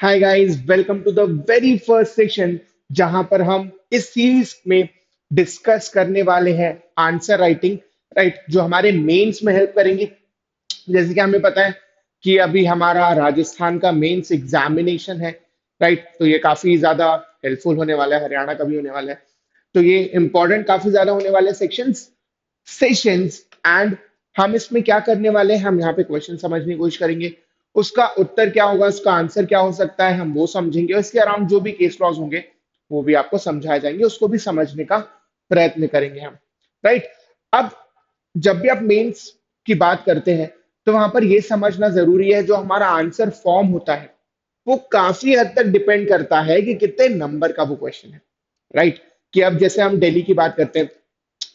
Hi guys, welcome to the very first session जहां पर हम इस सीरीज में डिस्कस करने वाले हैं आंसर राइटिंग। राइट, जो हमारे मेंस में हेल्प करेंगी। जैसे कि हमें पता है कि अभी हमारा राजस्थान का मेंस एग्जामिनेशन है। राइट, तो ये काफी ज्यादा हेल्पफुल होने वाला है, हरियाणा का भी होने वाला है। तो ये इंपॉर्टेंट काफी ज्यादा होने वाले सेशंस एंड हम इसमें क्या करने वाले हैं, हम यहाँ पे क्वेश्चन समझने की कोशिश करेंगे। उसका उत्तर क्या होगा, उसका आंसर क्या हो सकता है, हम वो समझेंगे। और इसके अराउंड जो भी केस लॉज होंगे वो भी आपको समझाए जाएंगे, उसको भी समझने का प्रयत्न करेंगे हम। राइट, अब जब भी आप मेंस की बात करते हैं तो वहां पर ये समझना जरूरी है, जो हमारा आंसर फॉर्म होता है वो काफी हद तक डिपेंड करता है कि कितने नंबर का वो क्वेश्चन है। राइट, कि अब जैसे हम दिल्ली की बात करते हैं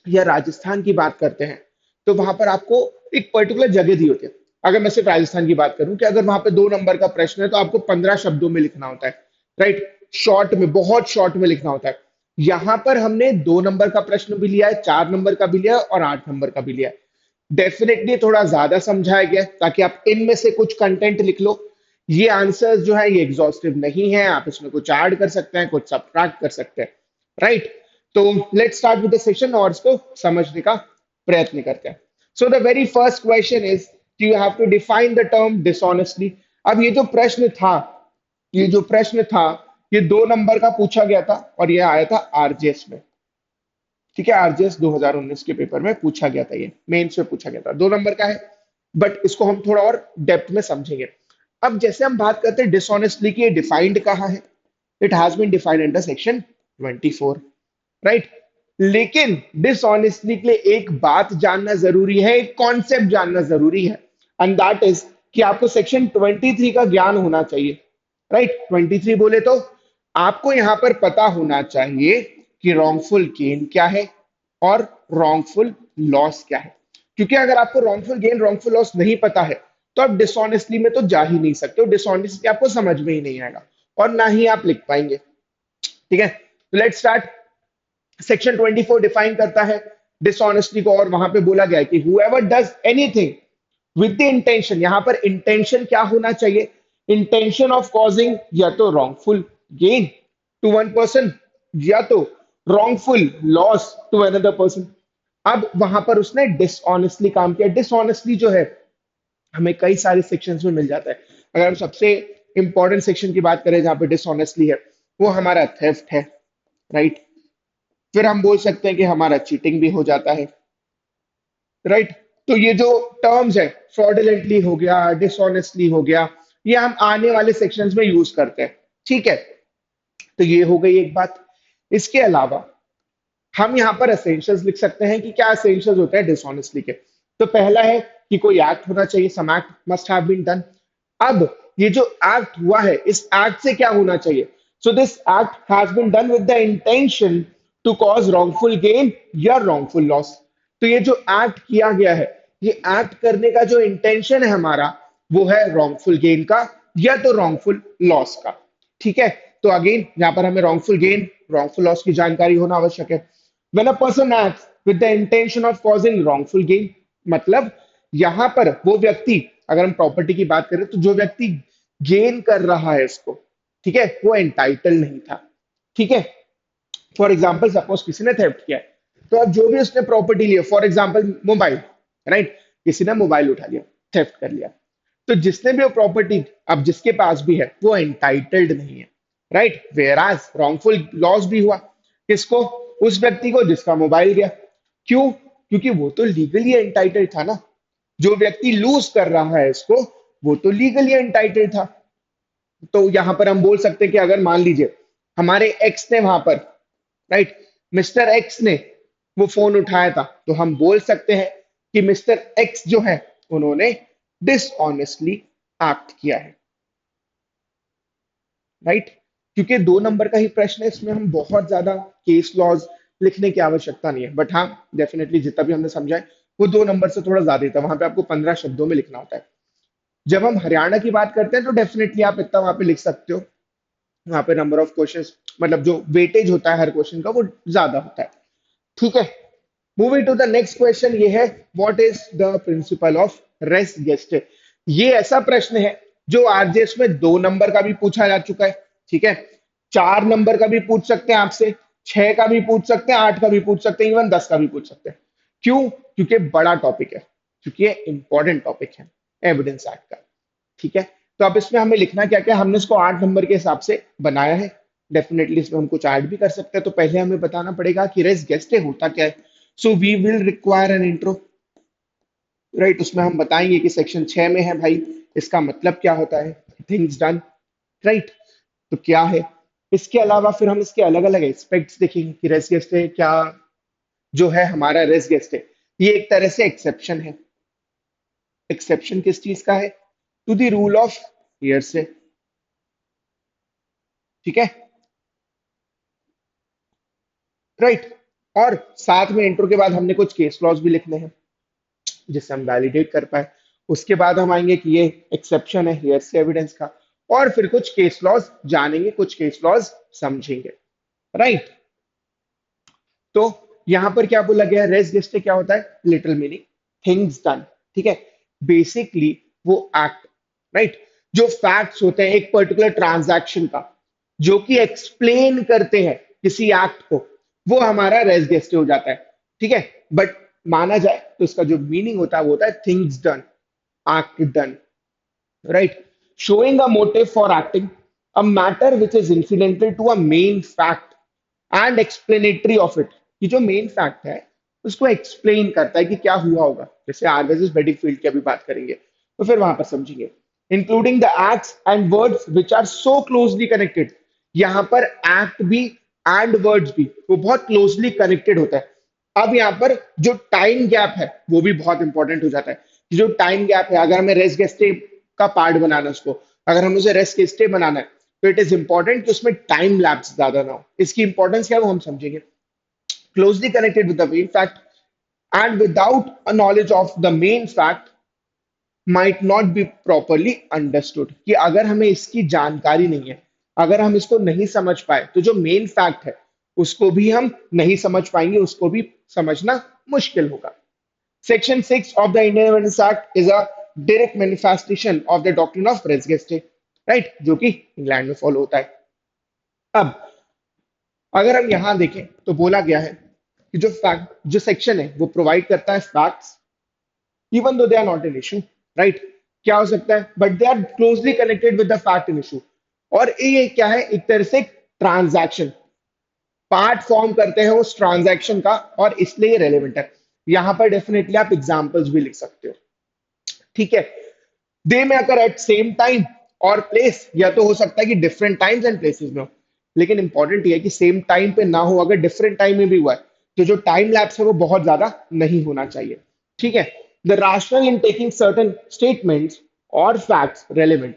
या राजस्थान की बात करते हैं तो वहां पर आपको एक पर्टिकुलर जगह दी होती है। अगर मैं सिर्फ राजस्थान की बात करूं कि अगर वहां पे 2 नंबर का प्रश्न है तो आपको 15 शब्दों में लिखना होता है। राइट, शॉर्ट में, बहुत शॉर्ट में लिखना होता है। यहां पर हमने 2 नंबर का प्रश्न भी लिया है, 4 नंबर का भी लिया है और 8 नंबर का भी लिया है। डेफिनेटली थोड़ा ज्यादा समझाया गया है ताकि आप इनमें से कुछ कंटेंट लिख लो। ये आंसर्स जो है ये एग्जॉस्टिव नहीं है, आप इसमें कुछ ऐड कर सकते हैं, कुछ सब्ट्रैक्ट कर सकते हैं। राइट, तो let's start with the session और इसको समझने का प्रयत्न करते हैं। So the very first question is, you have to define the term dishonestly. अब ये जो प्रश्न था, ये 2 नंबर का पूछा गया था और ये आया था आरजेएस में। ठीक है, आरजेएस 2019 के पेपर में पूछा गया था, ये मेंस में पूछा गया था, 2 नंबर का है। बट इसको हम थोड़ा और डेप्थ में समझेंगे। अब जैसे हम बात करते हैं डिसऑनेस्टली की, ये डिफाइंड कहाँ है? It has been defined under section 24। Right, लेकिन डिसऑनेस्टली के लिए एक बात जानना जरूरी है, एक कॉन्सेप्ट जानना जरूरी है। एंड दैट इज कि आपको सेक्शन 23 का ज्ञान होना चाहिए। राइट, 23 बोले तो आपको यहां पर पता होना चाहिए कि रॉन्गफुल गेन क्या है और रॉन्गफुल लॉस क्या है। क्योंकि अगर आपको रॉन्गफुल गेन रॉन्गफुल लॉस नहीं पता है तो आप डिसऑनेस्टली में तो जा ही नहीं सकते हो, डिसऑनेस्टली आपको समझ में ही नहीं आएगा और ना ही आप लिख पाएंगे। ठीक है, तो लेट्स स्टार्ट। सेक्शन 24 डिफाइन करता है डिसऑनेस्टी को, और वहां पे बोला गया है कि whoever does anything with the intention, यहां पर इंटेंशन क्या होना चाहिए? इंटेंशन ऑफ कॉजिंग या तो wrongful gain to one person या तो wrongful loss to another person. अब वहां पर उसने डिसऑनेस्टली काम किया। डिसऑनेस्टली जो है हमें कई सारे सेक्शंस में मिल जाता है। अगर हम सबसे इंपॉर्टेंट सेक्शन की बात करें जहां पे डिसऑनेस्टली है, वो हमारा थेफ्ट है। राइट, फिर हम बोल सकते हैं कि हमारा चीटिंग भी हो जाता है। राइट, तो ये जो टर्म्स है, फ्रॉडुलेंटली हो गया, डिसऑनेस्टली हो गया, ये हम आने वाले सेक्शंस में यूज करते हैं। ठीक है, तो ये हो गई एक बात। इसके अलावा हम यहाँ पर एसेंशियल्स लिख सकते हैं कि क्या एसेंशियल्स होते हैं डिसऑनेस्टली के। तो पहला है कि कोई एक्ट होना चाहिए, some act must have been done. अब ये जो एक्ट हुआ है, इस एक्ट से क्या होना चाहिए? So this act has been done with the intention to cause wrongful gain या रॉन्गफुल लॉस। तो ये जो एक्ट किया गया है, ये एक्ट करने का जो इंटेंशन है हमारा, वो है रॉन्गफुल गेन का या तो रॉन्गफुल लॉस का। ठीक है, तो अगेन यहाँ पर हमें रॉन्गफुल गेन रॉन्गफुल लॉस की जानकारी होना आवश्यक है। When a person acts with the intention of causing wrongful gain, मतलब यहां पर वो व्यक्ति, अगर हम प्रॉपर्टी की बात करें तो जो व्यक्ति गेन कर रहा है इसको, ठीक है, वो एंटाइटल नहीं था। ठीक है, फॉर एग्जाम्पल सपोज किसी ने थेफ्ट किया है, तो अब जो भी उसने प्रॉपर्टी ली, फॉर एग्जाम्पल मोबाइल। राइट, किसी ने मोबाइल उठा लिया, थेफ्ट कर लिया, तो जिसने भी वो प्रॉपर्टी अब जिसके पास भी है वो एंटाइटल्ड नहीं है। राइट, वेराज रॉन्गफुल लॉस भी हुआ किसको? उस व्यक्ति को जिसका मोबाइल गया। क्यों? क्योंकि वो तो लीगली एंटाइटल्ड था ना। जो व्यक्ति लूज कर रहा है इसको, वो तो लीगली एंटाइटल्ड था। तो यहां पर हम बोल सकते हैं कि अगर मान लीजिए हमारे एक्स ने वहां पर, राइट, मिस्टर एक्स ने वो फोन उठाया था, तो हम बोल सकते हैं कि मिस्टर एक्स जो है उन्होंने डिसऑनेस्टली एक्ट किया है। राइट, क्योंकि 2 नंबर का ही प्रश्न है, इसमें हम बहुत ज्यादा केस लॉज लिखने की आवश्यकता नहीं है। बट हाँ, डेफिनेटली जितना भी हमने समझा है वो 2 नंबर से थोड़ा ज्यादा ही था, वहां पे आपको 15 शब्दों में लिखना होता है। जब हम हरियाणा की बात करते हैं तो डेफिनेटली आप इतना वहां पे लिख सकते हो। वहां पे नंबर ऑफ क्वेश्चंस, मतलब जो वेटेज होता है हर क्वेश्चन का, वो ज्यादा होता है। ठीक है, moving to the next question, ये है what is the principle of res gestae. ये ऐसा प्रश्न है जो आरजेएस में 2 नंबर का भी पूछा जा चुका है, ठीक है, 4 नंबर का भी पूछ सकते हैं आपसे, 6 का भी पूछ सकते हैं, 8 का भी पूछ सकते हैं, इवन 10 का भी पूछ सकते हैं। क्यों? क्योंकि बड़ा टॉपिक है, क्योंकि ये इंपॉर्टेंट टॉपिक है एविडेंस एक्ट का, ठीक है। तो अब इसमें हमें लिखना क्या क्या, हमने इसको 8 नंबर के हिसाब से बनाया है। डेफिनेटली इसमें हम कुछ ऐड भी कर सकते हैं, तो पहले हमें बताना पड़ेगा कि रेस गेस्टे होता क्या है। So we will require an intro, right. उसमें हम बताएंगे कि सेक्शन 6 में है भाई, इसका मतलब क्या होता है, थिंग्स डन, राइट। तो क्या है, इसके अलावा फिर हम इसके अलग अलग एस्पेक्ट्स देखेंगे कि रेस गेस्टे क्या, जो है हमारा रेस गेस्टे, ये एक तरह से एक्सेप्शन है। एक्सेप्शन किस चीज का है? To the rule of hearsay, ठीक है, राइट। और साथ में इंट्रो के बाद हमने कुछ केस लॉज भी लिखने हैं जिससे हम वैलिडेट कर पाए। उसके बाद हम आएंगे कि ये एक्सेप्शन है हियर से एविडेंस का, और फिर कुछ केस लॉज जानेंगे, कुछ केस लॉज समझेंगे, राइट। तो यहां पर क्या बोला गया, रेस गेस्टे क्या होता है, लिटिल मीनिंग थिंग्स डन, ठीक है। बेसिकली वो एक्ट, राइट, जो फैक्ट्स होते हैं एक पर्टिकुलर ट्रांजैक्शन का, जो कि एक्सप्लेन करते हैं किसी एक्ट को, वो हमारा रेस गेस्टे हो जाता है, ठीक है। बट माना जाए तो इसका जो मीनिंग होता है वो होता है things done, act done, right? Showing a motive for acting, a matter which is incidental to a main fact and explanatory of it. कि जो मेन फैक्ट है उसको एक्सप्लेन करता है कि क्या हुआ होगा, जैसे आर वर्सेस बेडिंगफील्ड की अभी बात करेंगे तो फिर वहां पर समझेंगे। Including the acts and words which are so closely connected, यहाँ पर एक्ट भी एंड वर्ड्स भी वो बहुत क्लोजली कनेक्टेड होता है। अब यहाँ पर जो टाइम गैप है वो भी बहुत इंपॉर्टेंट हो जाता है, कि जो टाइम गैप है, अगर हमें रेस्ट गेस्टे का पार्ट बनाना है उसको, अगर हमें उसे रेस्ट गेस्टे बनाना है, तो इट इज इंपॉर्टेंट कि उसमें टाइम लैप्स ज्यादा ना हो। इसकी इंपॉर्टेंस क्या है वो हम समझेंगे। Closely connected with the main fact and without a knowledge of the main fact might not be properly understood, कि अगर हमें इसकी जानकारी नहीं है, अगर हम इसको नहीं समझ पाए, तो जो मेन फैक्ट है उसको भी हम नहीं समझ पाएंगे, उसको भी समझना मुश्किल होगा। Section 6 of the Indian Evidence Act is a direct manifestation of the doctrine of res gestae, right? जो कि इंग्लैंड में फॉलो होता है। अब अगर हम यहां देखें तो बोला गया है कि जो सेक्शन है वो प्रोवाइड करता है facts, even though they are not an issue, right. क्या हो सकता है, but they are closely connected with the fact in issue. और ये क्या है, एक तरह से ट्रांजैक्शन पार्ट फॉर्म करते हैं उस ट्रांजैक्शन का, और इसलिए रेलेवेंट है। यहां पर डेफिनेटली आप एग्जांपल्स भी लिख सकते हो, ठीक है। दे में अगर एट सेम टाइम और प्लेस, या तो हो सकता है कि डिफरेंट टाइम्स एंड प्लेसेस में हो, लेकिन इंपॉर्टेंट ये है कि सेम टाइम पे ना हो। अगर डिफरेंट टाइम में भी हुआ है तो जो टाइम लैप्स है वो बहुत ज्यादा नहीं होना चाहिए, ठीक है। The rationale in taking certain statements or facts relevant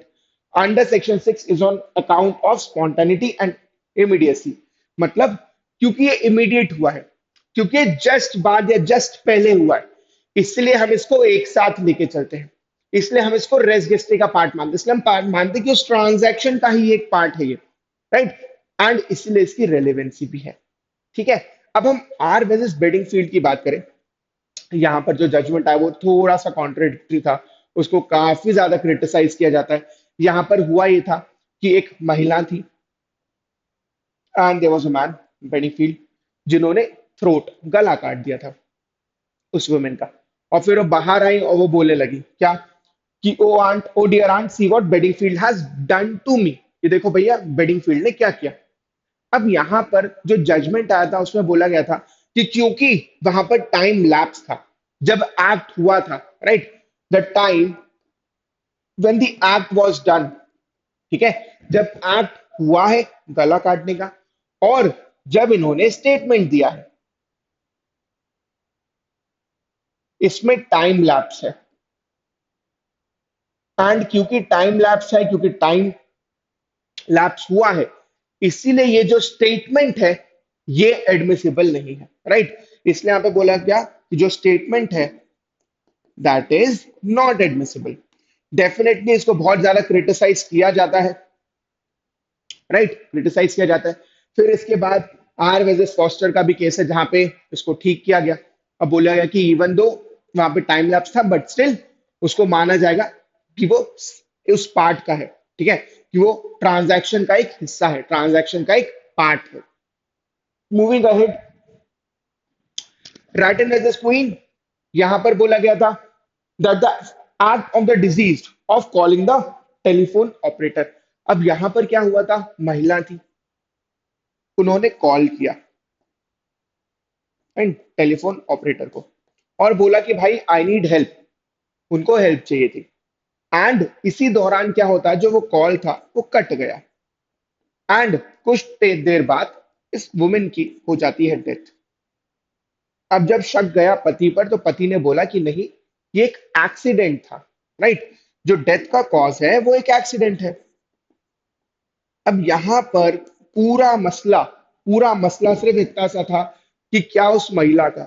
under section 6 is on account of spontaneity and immediacy, मतलब क्योंकि ये इमीडिएट हुआ है, क्योंकि जस्ट बाद या जस्ट पहले हुआ है, इसलिए हम इसको एक साथ लेके चलते हैं, इसलिए हम इसको रेस गेस्टे का पार्ट मानते हैं, इसलिए हम पार्ट मानते हैं कि उस ट्रांजैक्शन का ही एक पार्ट है ये, राइट। एंड इसलिए इसकी रेलेवेंसी भी है, ठीक है। अब हम आर वर्सेस बेडिंगफील्ड की बात करें, यहाँ पर जो जजमेंट आया वो थोड़ा सा कॉन्ट्रडिक्टरी था, उसको काफी ज्यादा क्रिटिसाइज किया जाता है। यहाँ पर हुआ ये था कि एक महिला थी and there was a man, Bedingfield, जिन्होंने थ्रोट, गला काट दिया था उस वुमेन का। और फिर वो बाहर आई और वो बोलने लगी क्या, कि oh aunt, oh dear aunt, see what Bedingfield has done to me, ये देखो भैया बेडिंगफील्ड ने क्या किया। अब यहां पर जो जजमेंट आया था उसमें बोला गया था कि क्योंकि वहां पर टाइम लैप्स था, जब एक्ट हुआ था, right, the time when the act was done, ठीक है, जब एक्ट हुआ है गला काटने का, और जब इन्होंने स्टेटमेंट दिया है, इसमें टाइम लैप्स है। एंड क्योंकि टाइम लैप्स है, क्योंकि टाइम लैप्स हुआ है, इसीलिए ये जो स्टेटमेंट है ये एडमिसिबल नहीं है, राइट। इसलिए यहां पे बोला क्या कि जो स्टेटमेंट है that is not admissible. Definitely इसको बहुत ज्यादा क्रिटिसाइज किया जाता है, राइट, क्रिटिसाइज किया जाता है। फिर इसके बाद आर वर्सेस फॉस्टर का भी केस है जहां पे इसको ठीक किया गया। अब बोला गया कि इवन दो वहां पे टाइम लैप्स था, बट स्टिल उसको माना जाएगा कि वो उस पार्ट का है, ठीक है, कि वो ट्रांजैक्शन का एक हिस्सा है, ट्रांजैक्शन का एक पार्ट है। मूविंग अहेड, राइटन एज क्वीन, यहां पर बोला गया था that the act of the deceased of calling the telephone operator. अब यहां पर क्या हुआ था, महिला थी, उन्होंने कॉल किया एंड टेलीफोन ऑपरेटर को और बोला कि भाई आई नीड हेल्प, उनको हेल्प चाहिए थी। एंड इसी दौरान क्या होता है, जो वो कॉल था वो कट गया एंड कुछ देर बाद इस वुमेन की हो जाती है डेथ। अब जब शक गया पति पर, तो पति ने बोला कि नहीं, ये एक एक्सीडेंट था, राइट, जो डेथ का कॉज है वो एक एक्सीडेंट है। अब यहां पर पूरा मसला सिर्फ इतना सा था कि क्या उस महिला का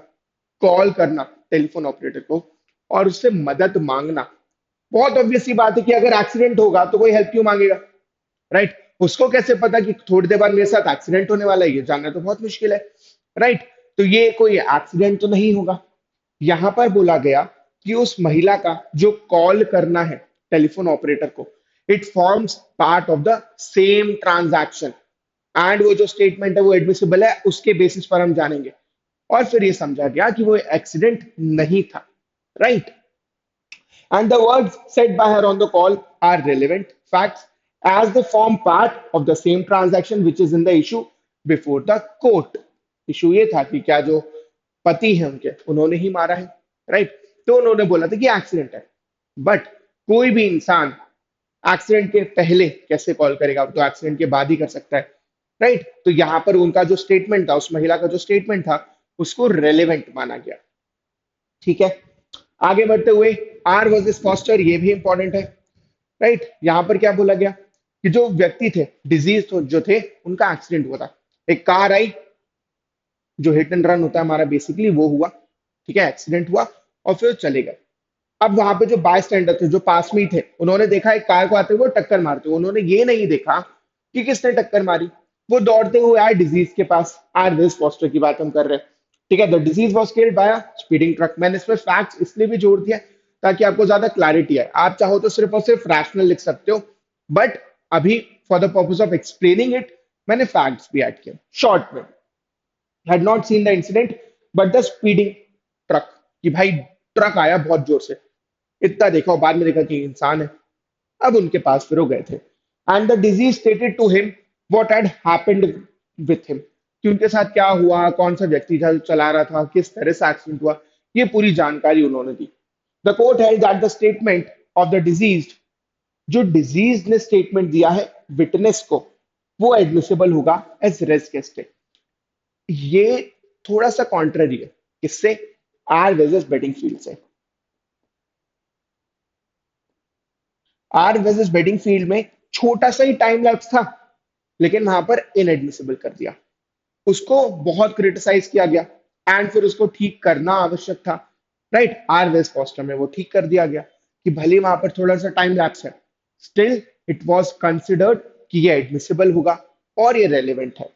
कॉल करना टेलीफोन ऑपरेटर को और उससे मदद मांगना, बहुत ऑब्वियस सी बात है कि अगर एक्सीडेंट होगा तो कोई हेल्प क्यों मांगेगा, राइट। उसको कैसे पता कि थोड़ी देर बाद मेरे साथ एक्सीडेंट होने वाला है, ये जानना तो बहुत मुश्किल है, राइट। तो ये कोई एक्सीडेंट तो नहीं होगा। यहां पर बोला गया कि उस महिला का जो कॉल करना है टेलीफोन ऑपरेटर को, it forms part of the same transaction and वो जो स्टेटमेंट है वो एडमिसिबल है, उसके बेसिस पर हम जानेंगे। और फिर ये समझा गया कि वो एक्सीडेंट नहीं था, right. And the words said by her on the call are relevant facts as they form part of the same transaction which is in the issue before the court. Issue ये था कि क्या जो पति है उनके, उन्होंने ही मारा है, राइट। तो उन्होंने बोला था कि एक्सीडेंट है, बट कोई भी इंसान एक्सीडेंट के पहले कैसे कॉल करेगा, तो एक्सीडेंट के बाद ही कर सकता है, राइट। तो यहां पर उनका जो स्टेटमेंट था, उस महिला का जो स्टेटमेंट था, उसको रेलेवेंट माना गया, ठीक है। आगे बढ़ते हुए, आर वर्सेस फॉस्टर, ये भी इंपॉर्टेंट है, राइट। यहां पर क्या बोला गया कि जो व्यक्ति थे डिजीज जो थे, उनका एक्सीडेंट हुआ था, एक कार आई, जो हिट एंड रन होता है हमारा बेसिकली वो हुआ, ठीक है, एक्सीडेंट हुआ और फिर चले गए। अब वहां पे जो बाय स्टैंडर थे, जो पास में ही थे, उन्होंने देखा एक कार को आते हुए टक्कर मारते हुए, उन्होंने ये नहीं देखा कि किसने टक्कर मारी, वो दौड़ते हुए आए डिजीज के पास। आर दिस फॉस्टर की बात हम कर रहे हैं, ठीक है। The disease was killed by a speeding truck. मैंने इसमें फैक्ट्स इसलिए भी जोड़ दिया ताकि आपको ज्यादा क्लैरिटी आए। आप चाहो तो सिर्फ और सिर्फ रैशनल लिख सकते हो, बट अभी for the purpose of explaining it मैंने फैक्ट्स भी ऐड किए शॉर्ट में। Had not seen the incident but the speeding truck, कि भाई ट्रक आया बहुत जोर से, इतना देखा और बाद में देखा कि इंसान है। अब उनके पास फिर वो गए थे and the deceased stated to him what had happened with him, कि उनके साथ क्या हुआ, कौन सा व्यक्ति था जो चला रहा था, किस तरह से एक्सीडेंट हुआ, ये पूरी जानकारी उन्होंने दी। The court held that the statement of the deceased, जो डिजीज ने स्टेटमेंट दिया है विटनेस को, वो एडमिसिबल होगा एज रेस केस। ये थोड़ा सा कॉन्ट्ररी है, किससे, आर वर्सेस बेडिंगफील्ड से। आर वर्सेस बेडिंगफील्ड में छोटा सा ही टाइम लैप्स था, लेकिन वहां पर इनएडमिसिबल कर दिया, उसको बहुत क्रिटिसाइज किया गया एंड फिर उसको ठीक करना आवश्यक था, राइट। आर वेस फॉस्टर में वो ठीक कर दिया गया कि भले वहां पर थोड़ा सा टाइम लैप्स है, स्टिल इट वाज कंसिडर्ड कि ये एडमिसिबल होगा और ये रेलिवेंट है।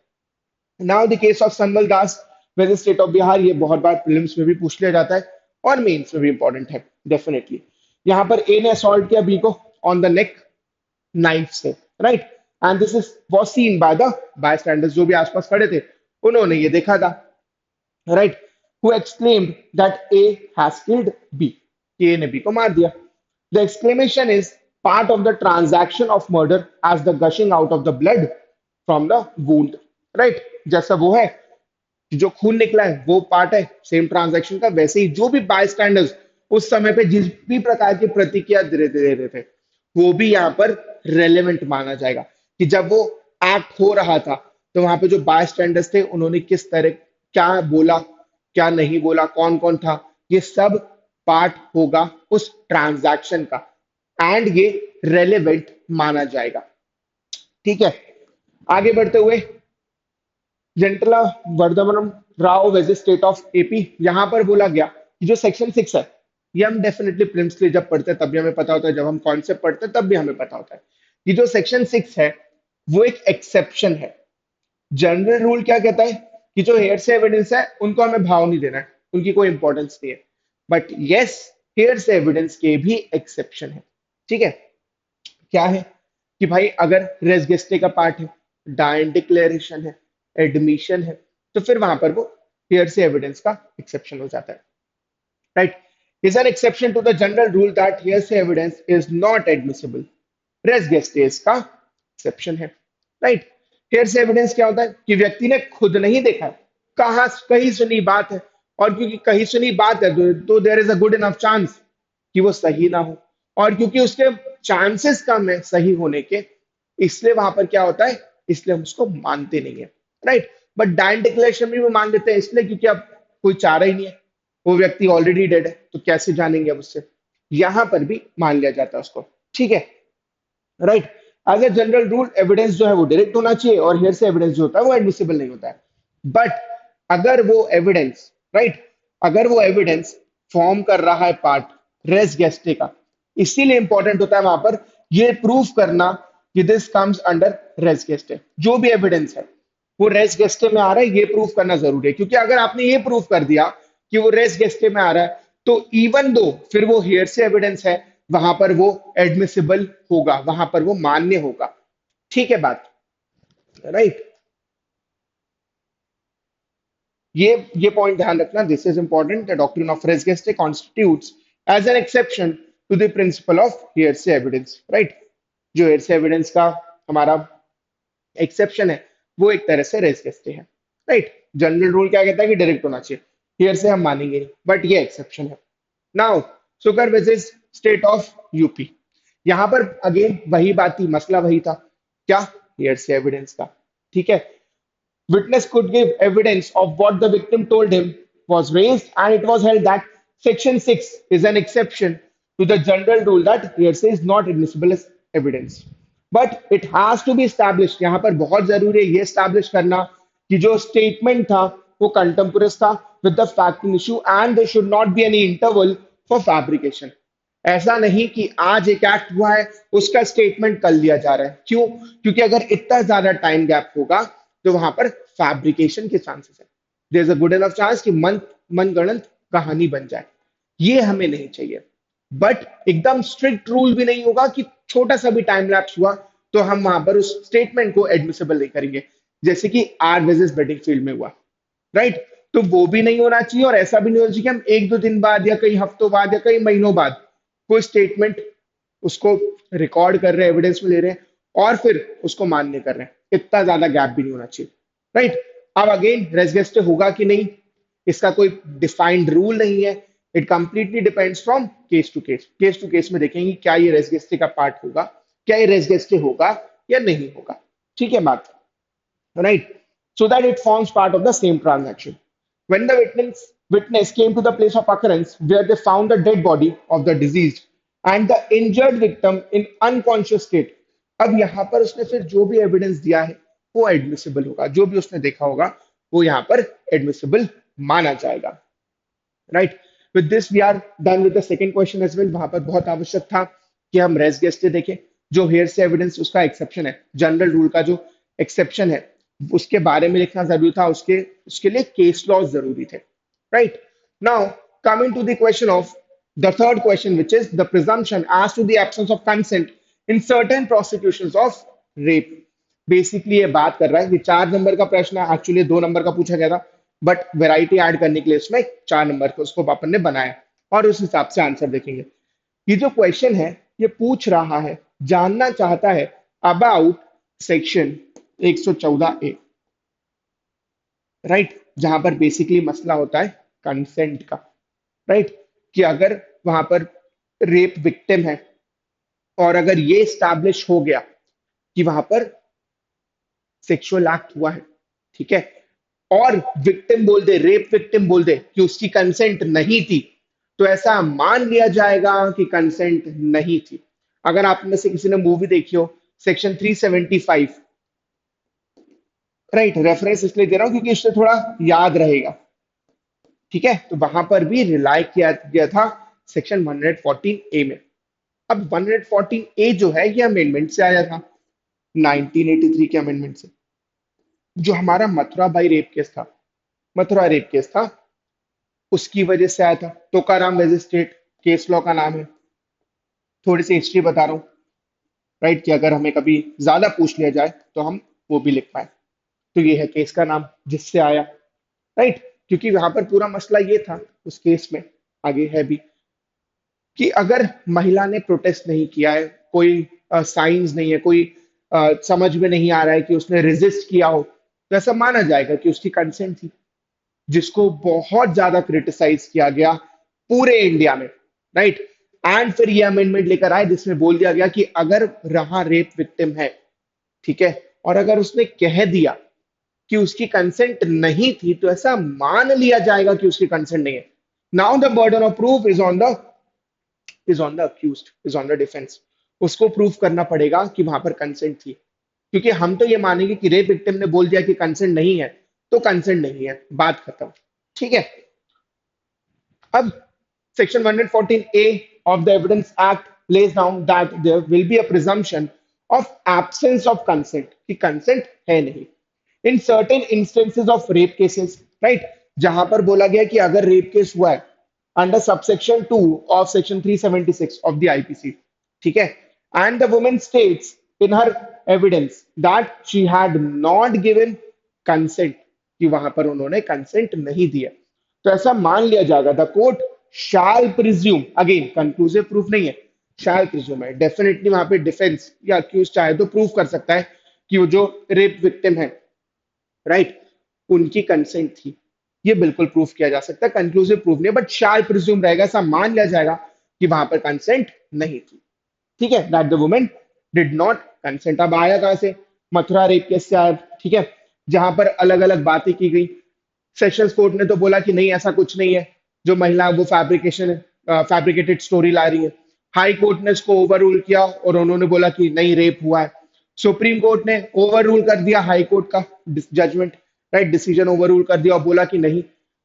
Now the case of Sambal Das वेदर स्टेट ऑफ बिहार, ये बहुत बार प्रीलिम्स में भी पूछ लिया जाता है और मेंस में भी इंपॉर्टेंट है डेफिनेटली। यहाँ पर ए ने असॉल्ट किया बी को ऑन द नेक नाइफ से, right. And this is was seen by the bystanders, जो भी आसपास खड़े थे उन्होंने ये देखा था, right. Who exclaimed that A has killed B, A ने बी को मार दिया। The exclamation is part of the transaction of murder as the gushing out of the blood from the wound, right. जैसा वो है कि जो खून निकला है वो पार्ट है सेम ट्रांजैक्शन का, वैसे ही जो भी बायस्टैंडर्स उस समय पे जिस भी प्रकार की प्रतिक्रिया दे रहे थे, वो भी यहाँ पर रेलेवेंट माना जाएगा कि जब वो एक्ट हो रहा था तो वहां पे जो बाय स्टैंडर्ड्स थे उन्होंने किस तरह क्या बोला, क्या नहीं बोला, कौन कौन था, ये सब पार्ट होगा उस ट्रांजैक्शन का एंड ये रेलेवेंट माना जाएगा, ठीक है। आगे बढ़ते हुए, Jantla Vardhamanam Rao versus state of AP, यहां पर बोला गया कि जो सेक्शन 6 है, ये हम डेफिनेटली प्रिंसिपली जब पढ़ते हैं तब भी हमें पता होता है, जब हम कॉन्सेप्ट पढ़ते हैं तब भी हमें पता होता है कि जो सेक्शन 6 है वो एक एक्सेप्शन है। जनरल रूल क्या कहता है कि जो हेयर से एविडेंस है उनको हमें भाव नहीं देना है, उनकी कोई इंपॉर्टेंस नहीं है, बट यस, हेयर से एविडेंस के भी एक्सेप्शन है, ठीक है। क्या है कि भाई अगर रेस गेस्टे का पार्ट है, डायन डिक्लेरेशन है, एडमिशन है, तो फिर वहां पर वो हेयर से एविडेंस का एक्सेप्शन हो जाता है, right? Is an exception to the general rule that hearsay evidence is not admissible. Res gestae का एक्सेप्शन है, राइट? हेयर से एविडेंस क्या होता है कि व्यक्ति ने खुद नहीं देखा है, कहा कहीं सुनी बात है, और क्योंकि कहीं सुनी बात है तो there is a good enough chance कि वो सही ना हो, और क्योंकि उसके चांसेस कम है सही होने के, इसलिए वहां पर क्या होता है, इसलिए हम उसको मानते नहीं है, राइट? बट डाइन डिक्लेरेशन भी वो मान लेते हैं, इसलिए क्योंकि अब कोई चारा ही नहीं है, वो व्यक्ति ऑलरेडी डेड है, तो कैसे जानेंगे अब उससे? यहां पर भी मान लिया जाता है उसको, ठीक है, right? As a general rule evidence जो है वो डायरेक्ट होना चाहिए, और हियर से एविडेंस जो होता है वो एडमिसिबल नहीं होता है। बट अगर वो एविडेंस, राइट, अगर वो एविडेंस फॉर्म कर रहा है पार्ट रेस गेस्टे का, इसीलिए इंपॉर्टेंट होता है वहां पर ये प्रूफ करना कि दिस कम्स अंडर रेस गेस्टे। जो भी एविडेंस है वो रेस गेस्टे में आ रहा है, ये प्रूफ करना जरूरी है, क्योंकि अगर आपने ये प्रूफ कर दिया कि वो रेस गेस्टे में आ रहा है, तो इवन दो फिर वो हियर से एविडेंस है, वहां पर वो एडमिसिबल होगा, वहां पर वो मान्य होगा, ठीक है बात, राइट? ये पॉइंट ध्यान रखना, this is important, the doctrine of res gestae constitutes as an exception to the principle of hearsay evidence, right? जो हियर से एविडेंस का हमारा एक्सेप्शन है वो एक तरह से रेस गेस्टे है, राइट? जनरल रूल क्या कहता है कि डायरेक्ट होना चाहिए, हियर से हम मानेंगे नहीं, बट ये एक्सेप्शन है। नाउ सुकर विजिट स्टेट ऑफ यूपी, यहां पर अगेन वही बात थी, मसला वही था, क्या? हियर से एविडेंस का, ठीक है? Witness could give evidence of what the victim told him was raised, and it was held that Section 6 is an exception to the general rule that hearsay is not admissible as evidence. But it has to be established, यहाँ पर बहुत जरूरी है ये establish करना कि जो statement था वो contemporaneous था with the facting issue, and there should not be any interval for fabrication. ऐसा नहीं कि आज एक एक्ट हुआ है उसका स्टेटमेंट कल लिया जा रहा है, क्यों? क्योंकि अगर इतना ज्यादा टाइम गैप होगा तो वहां पर फैब्रिकेशन के चांसेस है, there is a good enough chance कि मनगढ़ंत कहानी बन जाए, ये हमें नहीं चाहिए। बट एकदम स्ट्रिक्ट रूल भी नहीं होगा कि छोटा सा भी टाइम लैप्स हुआ तो हम वहां पर उस स्टेटमेंट को एडमिसिबल नहीं करेंगे, जैसे कि आर वेजेस बेडिंगफील्ड में हुआ, राइट? तो वो भी नहीं होना चाहिए, और ऐसा भी नहीं होना चाहिए कि हम एक दो दिन बाद या कई हफ्तों बाद या कई महीनों बाद कोई स्टेटमेंट उसको रिकॉर्ड कर रहे हैं, एविडेंस में ले रहे हैं, और फिर उसको मान्य कर रहे हैं, इतना ज्यादा गैप भी नहीं होना चाहिए, राइट? अब अगेन रेजिस्टर होगा कि नहीं, इसका कोई डिफाइंड रूल नहीं है, it completely depends from case to case, case to case में देखेंगे क्या ये रेजिस्टर का पार्ट होगा, क्या ये रेजिस्टर होगा या नहीं होगा, ठीक है बात, right? So that it forms part of the same transaction. When the witness came to the place of occurrence where they found the dead body of the deceased and the injured victim in unconscious state, अब यहाँ पर उसने फिर जो भी evidence दिया है वो एडमिसिबल होगा, जो भी उसने देखा होगा वो यहाँ पर एडमिसिबल माना जाएगा, right? With this we are done with the second question as well. वहां पर बहुत आवश्यक था कि हम रेस गेस्टे देखें, जो हेयर से एविडेंस उसका एक्सेप्शन है, जनरल रूल का जो एक्सेप्शन है उसके बारे में लिखना जरूरी था, उसके उसके लिए केस लॉ जरूरी थे, right? Now coming to the question of the third question which is the presumption as to the absence of consent in certain prosecutions of rape. Basically ये बात कर रहा है कि 4 नंबर का प्रश्न है, एक्चुअली 2 नंबर का पूछा गया था, बट वेराइटी ऐड करने के लिए इसमें 4 नंबर को उसको अपन ने बनाया, और उस हिसाब से आंसर देखेंगे। ये जो क्वेश्चन है ये पूछ रहा है, जानना चाहता है अबाउट सेक्शन 114A, राइट? जहां पर बेसिकली मसला होता है कंसेंट का, राइट? कि अगर वहां पर रेप विक्टिम है और अगर ये स्टैब्लिश हो गया कि वहां पर सेक्सुअल एक्ट हुआ है, ठीक है, और विक्टिम बोल दे, रेप विक्टिम बोल दे कि उसकी कंसेंट नहीं थी, तो ऐसा मान लिया जाएगा कि कंसेंट नहीं थी। अगर आप में से किसी ने मूवी देखी हो सेक्शन 375, राइट, रेफरेंस इसलिए दे रहा हूं क्योंकि इससे थोड़ा याद रहेगा, ठीक है? तो वहां पर भी रिलाई किया गया था सेक्शन 114A में। अब 114A जो है ये अमेंडमेंट से आया था, 1983 के अमेंडमेंट से। जो हमारा मथुरा भाई रेप केस था, मथुरा रेप केस था, उसकी वजह से आया था। तोकाराम मजिस्ट्रेट केस लॉ का नाम है, थोड़ी सी हिस्ट्री बता रहा हूँ। राइट, कि अगर हमें कभी ज्यादा पूछ लिया जाए तो हम वो भी लिख पाए। तो ये है केस का नाम जिससे आया, राइट। क्योंकि वहां पर पूरा मसला ये था उस केस में, आगे है भी, कि अगर महिला ने प्रोटेस्ट नहीं किया है, कोई साइंस नहीं है, कोई समझ में नहीं आ रहा है कि उसने रेजिस्ट किया हो, तो ऐसा माना जाएगा कि उसकी कंसेंट थी, जिसको बहुत ज्यादा क्रिटिसाइज किया गया पूरे इंडिया में, राइट। एंड फिर ये अमेंडमेंट लेकर आए जिसमें बोल दिया गया कि अगर रहा रेप विक्टिम है, ठीक है, और अगर उसने कह दिया कि उसकी कंसेंट नहीं थी, तो ऐसा मान लिया जाएगा कि उसकी कंसेंट नहीं है। Now the burden of proof is on the accused, is on the defence. उसको प्रूफ करना पड़ेगा कि वहां पर कंसेंट थी, क्योंकि हम तो ये मानेंगे कि रेप विक्टिम ने बोल दिया कि कंसेंट नहीं है, तो कंसेंट नहीं है, बात खत्म। ठीक है। अब section 114A of the Evidence Act lays down that there will be a presumption of absence of consent, कि consent है नहीं in certain instances of rape cases, right, जहां पर बोला गया कि अगर रेप केस हुआ है under subsection 2 of section 376 of the IPC, ठीक है, and the woman states in her evidence that she had not given consent, कि वहां पर उन्होंने कंसेंट नहीं दिया, तो ऐसा मान लिया जाएगा, the court shall presume, again conclusive proof नहीं है, शैल प्रिज्यूम है, डेफिनेटली वहां पे डिफेंस या अक्यूज चाहे तो प्रूफ कर सकता है कि वो जो रेप विक्टिम है, राइट, उनकी कंसेंट थी। ये बिल्कुल प्रूफ किया जा सकता है, कंक्लूसिव प्रूफ नहीं, बट शैल प्रिज्यूम रहेगा, ऐसा मान लिया जाएगा कि वहां पर कंसेंट नहीं थी। ठीक है, that the women did not consent. अब आया कहां से? मथुरा रेप केस से आया, ठीक है, जहां पर अलग अलग बातें की गई। सेशंस कोर्ट ने तो बोला कि नहीं ऐसा कुछ नहीं है, जो महिला वो फैब्रिकेटेड स्टोरी ला रही है। हाई कोर्ट ने इसको ओवर रूल किया और उन्होंने बोला कि नहीं रेप हुआ है। सुप्रीम कोर्ट ने ओवर रूल कर दिया हाई कोर्ट का judgement, right, decision overrule कर दिया और बोला कि नहीं,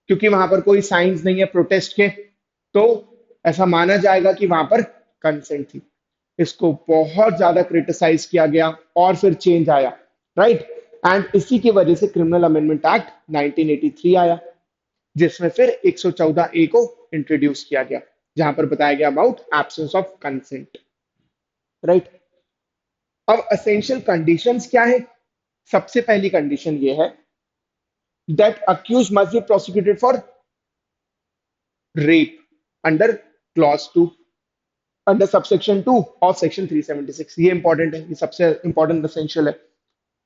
क्योंकि वहां पर कोई साइंस नहीं है प्रोटेस्ट के, तो ऐसा माना जाएगा कि वहां पर कंसेंट थी। इसको बहुत ज्यादा क्रिटिसाइज किया गया और फिर चेंज आया, राइट। एंड इसी की वजह से क्रिमिनल अमेंडमेंट एक्ट 1983 आया, जिसमें फिर 114 ए को इंट्रोड्यूस किया गया, जहां पर बताया गया about absence of consent, right. अब असेंशियल कंडीशंस क्या है? सबसे पहली कंडीशन ये है that accused must be prosecuted for rape under clause 2, under subsection 2 of section 376। ये इंपॉर्टेंट है, ये सबसे इंपॉर्टेंट असेंशियल है।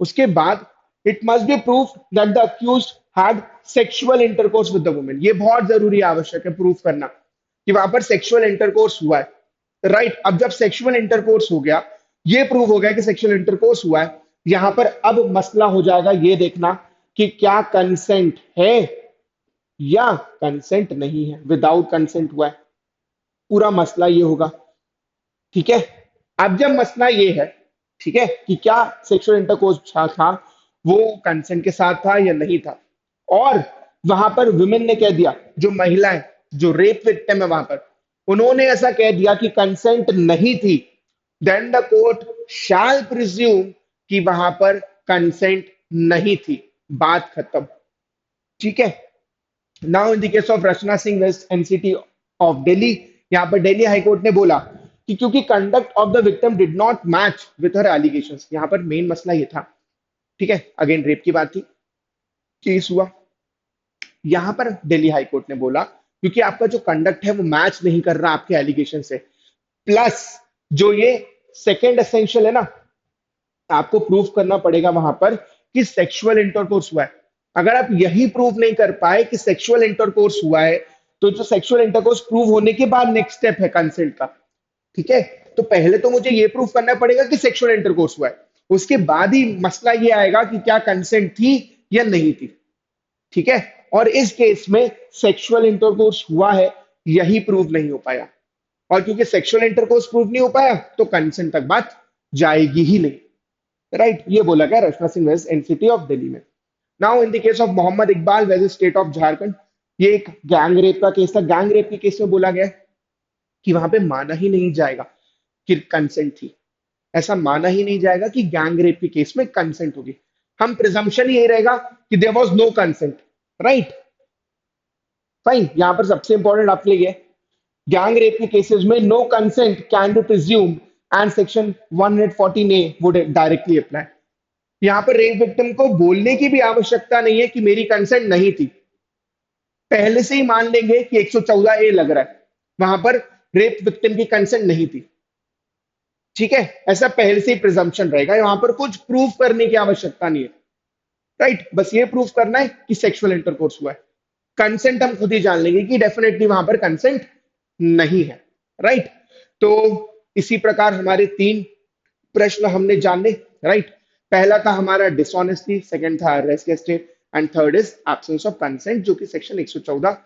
उसके बाद it must be proof that the accused had sexual intercourse with the women. ये बहुत जरूरी आवश्यक है प्रूफ करना कि वहां पर सेक्सुअल इंटरकोर्स हुआ है, राइट। अब जब सेक्सुअल इंटरकोर्स हो गया, ये प्रूव हो गया कि सेक्सुअल इंटरकोर्स हुआ है, यहां पर अब मसला हो जाएगा ये देखना कि क्या कंसेंट है या कंसेंट नहीं है, विदाउट कंसेंट हुआ है, पूरा मसला ये होगा। ठीक है। अब जब मसला ये है, ठीक है, कि क्या सेक्सुअल इंटरकोर्स था वो कंसेंट के साथ था या नहीं था, और वहां पर वुमेन ने कह दिया, जो महिलाएं, जो रेप विक्टिम है वहां पर, उन्होंने ऐसा कह दिया कि कंसेंट नहीं थी, then the court shall presume कि वहां पर कंसेंट नहीं थी, बात खत्म। ठीक है। Now in the case of Rachna Singh वेस्ट एनसीटी ऑफ दिल्ली, यहां पर दिल्ली हाईकोर्ट ने बोला कि क्योंकि conduct of the victim did not match with her allegations, यहां पर मेन मसला ये था, ठीक है, अगेन रेप की बात थी, केस हुआ, यहां पर दिल्ली हाईकोर्ट ने बोला क्योंकि आपका जो कंडक्ट है वो मैच नहीं कर रहा आपके एलिगेशन से, प्लस जो ये सेकेंड एसेंशियल है ना, आपको प्रूफ करना पड़ेगा वहां पर कि सेक्सुअल इंटरकोर्स हुआ है। अगर आप यही प्रूफ नहीं कर पाए कि सेक्सुअल इंटरकोर्स हुआ है, तो जो सेक्सुअल इंटरकोर्स प्रूव होने के बाद नेक्स्ट स्टेप है कंसेंट का, ठीक है, तो पहले तो मुझे ये प्रूफ करना पड़ेगा कि सेक्सुअल इंटरकोर्स हुआ है, उसके बाद ही मसला ये आएगा कि क्या कंसेंट थी या नहीं थी। ठीक है। और इस केस में सेक्सुअल इंटरकोर्स हुआ है, यही प्रूव नहीं हो पाया, और क्योंकि सेक्सुअल इंटरकोर्स प्रूव नहीं हो पाया तो कंसेंट तक बात जाएगी ही नहीं, राइट। ये बोला गया रचना सिंह वेस्ट एनसीटी ऑफ दिल्ली में। Now in the case of Mohammad Iqbal वेस्ट स्टेट ऑफ झारखंड, ये एक गैंग रेप का केस था। गैंग रेप के केस में बोला गया कि वहां पे माना ही नहीं जाएगा कि कंसेंट थी, ऐसा माना ही नहीं जाएगा कि गैंग रेप के केस में कंसेंट होगी। हम प्रिजम्पशन यही रहेगा कि there was no consent, right, fine. यहां पर सबसे इंपॉर्टेंट आपके लिए गैंग रेप के केसेस में no consent can be presume and section 114 A would directly apply. यहाँ पर रेप विक्टिम को बोलने की भी आवश्यकता नहीं है कि मेरी कंसेंट नहीं थी, पहले से ही मान लेंगे कि 114 ए लग रहा है, वहां पर रेप विक्टिम की कंसेंट नहीं थी। ठीक है, ऐसा पहले से ही प्रिजम्पशन रहेगा, यहाँ पर कुछ प्रूफ करने की आवश्यकता नहीं है। राइट, बस ये प्रूफ करना है कि सेक्सुअल इंटरकोर्स हुआ है। कंसेंट हम खुद ही जान लेंगे कि डेफिनेटली वहां पर कंसेंट नहीं है। राइट, तो इसी प्रकार हमारे तीन प्रश्न हमने जाने। राइट, पहला था हमारा डिसऑनेस्टी, सेकंड था restless state, and third is absence of consent, जो कि सेक्शन 114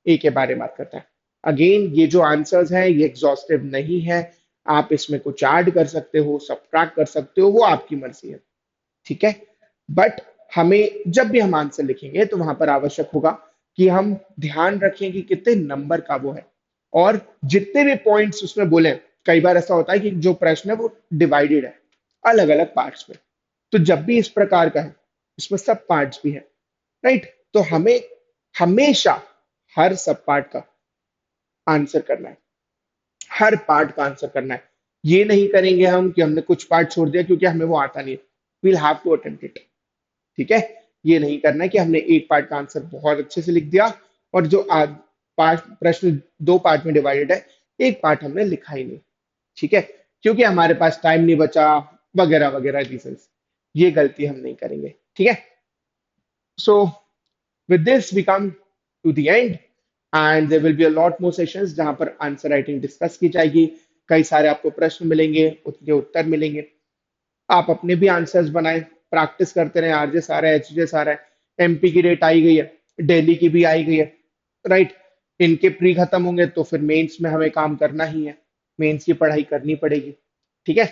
ए के बारे में बात करता है। अगेन ये जो आंसर्स हैं ये एग्जॉस्टिव नहीं है, आप इसमें कुछ ऐड कर सकते हो, सब्ट्रैक्ट कर सकते हो, वो आपकी मर्जी है। ठीक है, बट हमें जब भी हम आंसर लिखेंगे तो वहां पर आवश्यक होगा कि हम ध्यान रखें कि कितने नंबर का वो है, और जितने भी पॉइंट्स उसमें बोले। कई बार ऐसा होता है कि जो प्रश्न है वो डिवाइडेड है अलग अलग पार्ट्स में, तो जब भी इस प्रकार का है इसमें सब पार्ट्स भी है। राइट, तो हमें हमेशा हर सब पार्ट का आंसर करना है, हर पार्ट का आंसर करना है। ये नहीं करेंगे हम कि हमने कुछ पार्ट छोड़ दिया क्योंकि हमें वो आता नहीं है, will have to attempt it. ठीक है, ये नहीं करना है कि हमने एक पार्ट का आंसर बहुत अच्छे से लिख दिया और जो पार्ट प्रश्न दो पार्ट में डिवाइडेड है एक पार्ट हमने लिखा ही नहीं। ठीक है, क्योंकि हमारे पास टाइम नहीं बचा, वगैरह वगैरह रीजंस। ये गलती हम नहीं करेंगे। ठीक है, सो with this we come to the end, and there will be a lot more sessions जहां पर आंसर राइटिंग डिस्कस की जाएगी। कई सारे आपको प्रश्न मिलेंगे, उनके उत्तर मिलेंगे, आप अपने भी आंसर्स बनाएं, प्रैक्टिस करते रहें। आरजेस आ रहा है, एचजेस आ रहा है, एमपी की डेट आई गई है, दिल्ली की भी आई गई है। राइट, इनके प्री खत्म होंगे तो फिर मेंस में हमें काम करना ही है, मेंस की पढ़ाई करनी पड़ेगी। ठीक है,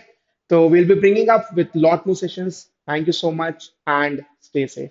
तो will be bringing up with lot more sessions. Thank you so much and stay safe.